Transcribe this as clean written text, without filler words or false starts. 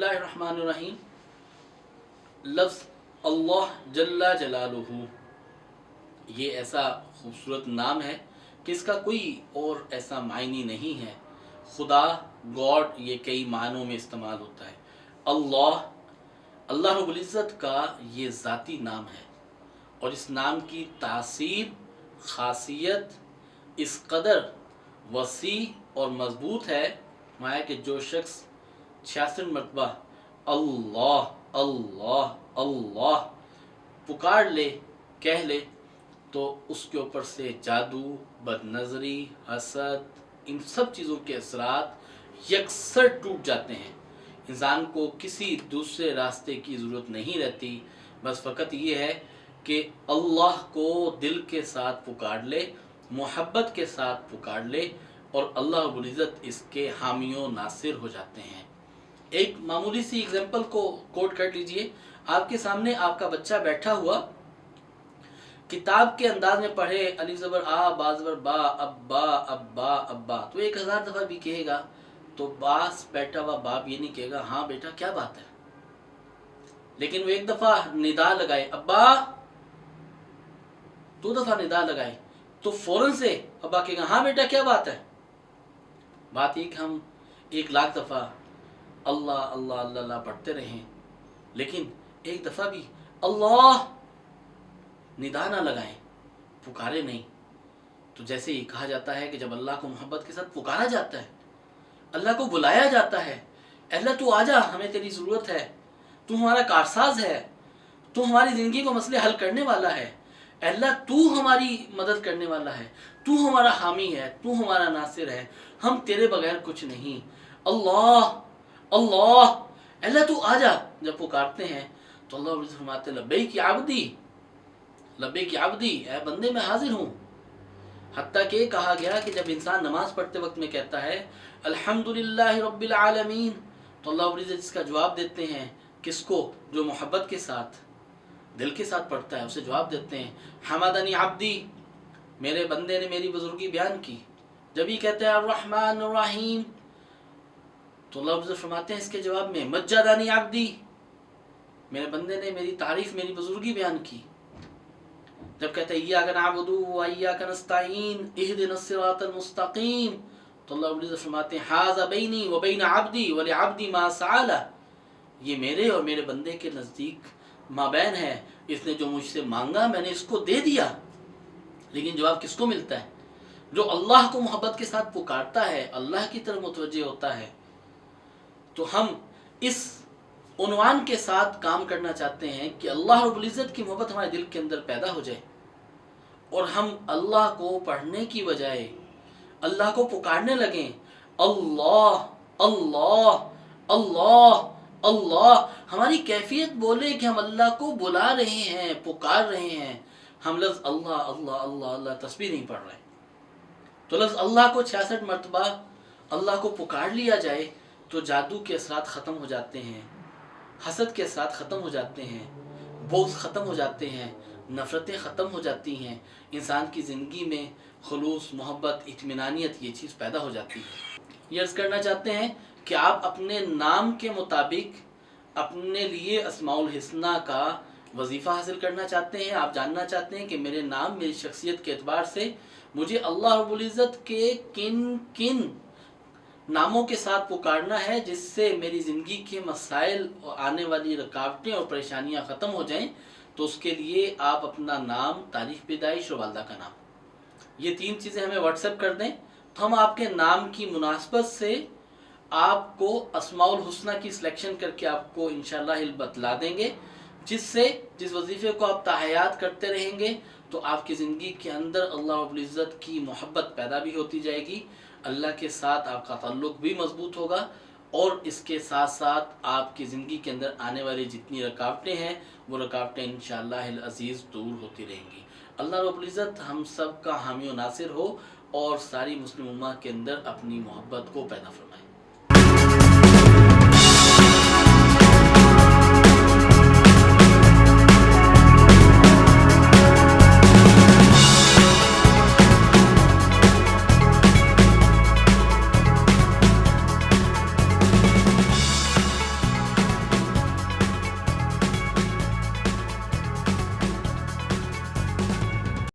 बिस्मिल्लाहिर्रहमानिर्रहीम। लफ्ज़ अल्लाह जल्ला जलालुहु ये ऐसा खूबसूरत नाम है कि इसका कोई और ऐसा मायनी नहीं है। खुदा, गॉड, ये कई मानों में इस्तेमाल होता है। अल्लाह, अल्लाह रब्बुल इज़्ज़त का ये ज़ाती नाम है और इस नाम की तासीर, खासियत इस कदर वसी और मजबूत है माया कि जो शख्स 66 मरतबा अल्लाह अल्लाह अल्लाह पुकार ले, कह ले, तो उसके ऊपर से जादू, बदनज़री, हसद, इन सब चीज़ों के असरात यकसर टूट जाते हैं। इंसान को किसी दूसरे रास्ते की ज़रूरत नहीं रहती, बस फ़कत ये है कि अल्लाह को दिल के साथ पुकार ले, मोहब्बत के साथ पुकार ले और अल्लाह रब्बुल इज़्ज़त इसके हामियों नासिर हो जाते हैं। एक मामूली सी एग्जांपल को कोट कर लीजिए। आपके सामने आपका बच्चा बैठा हुआ किताब के अंदाज में पढ़े अलिफ ज़बर आ, बा ज़बर बा, अब्बा अब्बा अब्बा, तो 1000 दफ़ा भी कहेगा तो बास बैठा हुआ बाप ये नहीं कहेगा हाँ बेटा क्या बात है। लेकिन वो एक दफ़ा निदा लगाए अब्बा, 2 दफ़ा निदा लगाए तो फौरन से अब्बा कहेगा हाँ बेटा क्या बात है। बात ये कि हम 1,00,000 दफ़ा अल्लाह अल्लाह अल्लाह अल्लाह पढ़ते रहें, लेकिन एक दफ़ा भी अल्लाह निदा ना लगाएं, पुकारे नहीं। तो जैसे ही कहा जाता है कि जब अल्लाह को मोहब्बत के साथ पुकारा जाता है, अल्लाह को बुलाया जाता है, अल्लाह तू आजा, हमें तेरी ज़रूरत है, तू हमारा कारसाज है, तू हमारी ज़िंदगी को मसले हल करने वाला है, अल्लाह तू हमारी मदद करने वाला है, तू हमारा हामी है, तू हमारा नासिर है, हम तेरे बगैर कुछ नहीं, अल्लाह अल्लाह, अल्लाह तू आजा। जब पुकारते हैं तो अल्लाह फरमाते लब्बैक या अब्दी, लब्बैक या अब्दी, ऐ बंदे मैं हाजिर हूँ। हत्ता कि कहा गया कि जब इंसान नमाज पढ़ते वक्त में कहता है अल्हम्दुलिल्लाहि रब्बिल आलमीन, तो अल्लाह रब्बुल इज़्ज़त इसका जवाब देते हैं। किसको? जो मोहब्बत के साथ, दिल के साथ पढ़ता है उसे जवाब देते हैं हमादनी अब्दी, मेरे बंदे ने मेरी बुजुर्गी बयान की। जब ये कहते हैं अर्रहमान अर्रहीम, तो लफ्ज़ फरमाते हैं इसके जवाब में मज्जदानी अब्दी, मेरे बंदे ने मेरी तारीफ, मेरी बुजुर्गी बयान की। जब कहते हैं इय्याका नअबुदु व इय्याका नस्तईन इहदिनस सिरातल मुस्तकीम, तो अल्लाह रब्बुल इज़्ज़त फरमाते हैं हाज़ा बैनी व बैन अब्दी व लिअब्दी मा सअला, ये मेरे और मेरे बंदे के नज़दीक माबैन है, इसने जो मुझसे मांगा मैंने इसको दे दिया। लेकिन जवाब किसको मिलता है? जो अल्लाह को मोहब्बत के साथ पुकारता है, अल्लाह की तरफ मुतवज्जे होता है। तो हम इस उन्वान के साथ काम करना चाहते हैं कि अल्लाह रब्बुल इज़्ज़त की मोहब्बत हमारे दिल के अंदर पैदा हो जाए और हम अल्लाह को पढ़ने की बजाय अल्लाह को पुकारने लगें अल्लाह अल्लाह अल्लाह अल्लाह। हमारी कैफियत बोले कि हम अल्लाह को बुला रहे हैं, पुकार रहे हैं। हम लफ्ज़ अल्लाह अल्लाह अल्लाह अल्लाह तस्बीह नहीं पढ़ रहे। तो लफ्ज़ अल्लाह को 66 मरतबा अल्लाह को पुकार लिया जाए तो जादू के असरात ख़त्म हो जाते हैं, हसद के असरात ख़त्म हो जाते हैं, बोझ ख़त्म हो जाते हैं, नफ़रतें ख़त्म हो जाती हैं, इंसान की ज़िंदगी में खुलूस, मोहब्बत, इत्मीनानियत ये चीज़ पैदा हो जाती है। ये अर्ज़ करना चाहते हैं कि आप अपने नाम के मुताबिक अपने लिए अस्माउल हिस्ना का वजीफ़ा हासिल करना चाहते हैं। आप जानना चाहते हैं कि मेरे नाम, मेरी शख्सियत के एतबार से मुझे अल्लाह रब्बुल इज़्ज़त के किन किन नामों के साथ पुकारना है जिससे मेरी ज़िंदगी के मसाइल और आने वाली रुकावटें और परेशानियां ख़त्म हो जाएं। तो उसके लिए आप अपना नाम, तारीख़ पैदाइश और वालदा का नाम, ये 3 चीज़ें हमें व्हाट्सएप कर दें तो हम आपके नाम की मुनासबत से आपको अस्माउल हुस्ना की सिलेक्शन करके आपको इंशाअल्लाह बतला देंगे, जिससे जिस वजीफ़े को आप ताहयात करते रहेंगे तो आपकी ज़िंदगी के अंदर अल्लाह रब्बुल इज़्ज़त की मोहब्बत पैदा भी होती जाएगी, अल्लाह के साथ आपका ताल्लुक़ भी मजबूत होगा और इसके साथ साथ आपकी ज़िंदगी के अंदर आने वाली जितनी रुकावटें हैं वो रुकावटें इंशाअल्लाह अज़ीज़ दूर होती रहेंगी। अल्लाह रब्बुल इज़्ज़त हम सब का हामी और नासिर हो और सारी मुस्लिम उम्मा के अंदर अपनी मोहब्बत को पैदा फरमाए।